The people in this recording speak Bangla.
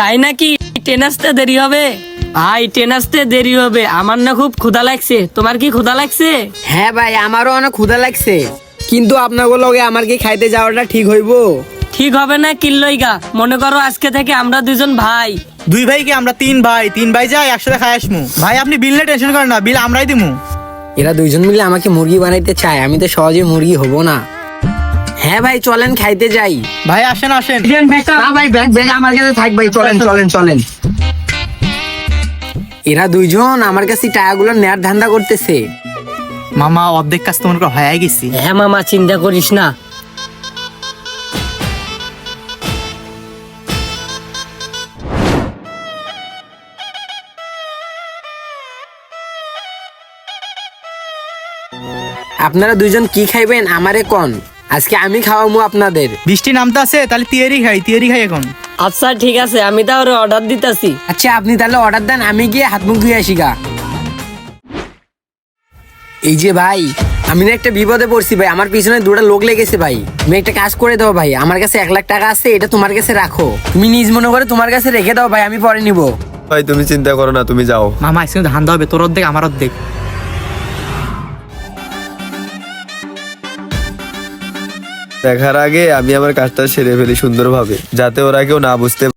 তাই নাকি? ট্রেন আসতে দেরি হবে? ভাই ট্রেন আসতে দেরি হবে, আমার না খুব ক্ষুধা লাগছে। তোমার কি ক্ষুধা লাগছে? হ্যাঁ ভাই, আমারও অনেক ক্ষুধা লাগছে, কিন্তু আপনাদের লগে আমার কি খাইতে যাওয়াটা ঠিক হইব? ঠিক হবে না কিল্লইগা, মনে করো আজকে থেকে আমরা দুজন ভাই। দুই ভাই কি? আমরা তিন ভাই যাই একসাথে খাই আসমু। ভাই আপনি বিল নিয়ে টেনশন করেন না, বিল আমরাই দিমু। এরা দুইজন মিলে আমাকে মুরগি বানাইতে চায়, আমি তো সহজে মুরগি হব না। হ্যাঁ ভাই চলেন খাইতে যাই। ভাই আসেন আসেন। ভাই ব্যাগ ব্যাগ আমার কাছে থাক ভাই, চলেন চলেন চলেন। এরা দুইজন আমার কাছে টাকাগুলো নেয়ার ধান্দা করতেছে। মামা অর্ধেক কাজ তোমার হয়ে গেছি। হ্যাঁ মামা, চিন্তা করিস না। আপনারা দুইজন কি খাইবেন আমারে কোন, আজকে আমি খাওয়ামু আপনাদের। বৃষ্টি নামতে আছে, তাহলে তিয়ারি খাই এখন। আচ্ছা ঠিক আছে, আমি তাহলে অর্ডার দিতেছি। আচ্ছা আপনি তাহলে অর্ডার দেন, আমি গিয়ে হাত মুখ ধুয়ে আসি গা। এই যে ভাই, আমি না একটা বিপদে পড়ছি ভাই, আমার পিছনে দুটো লোক লেগেছে ভাই। তুমি একটা কাজ করে দাও ভাই, আমার কাছে 1,00,000 টাকা আছে, এটা তোমার কাছে রাখো। তুমি নিজ মনে করে তোমার কাছে রেখে দাও ভাই, আমি পরে নিবো। ভাই তুমি চিন্তা করো না, তুমি যাও। মামা আজকে ধান্দা হবে, তোর অর্ধেক আমার অর্ধেক। দেখার আগে আমি আমার কাজটা সেরে ফেলি সুন্দরভাবে, যাতে ওরা কেউ না বুঝতে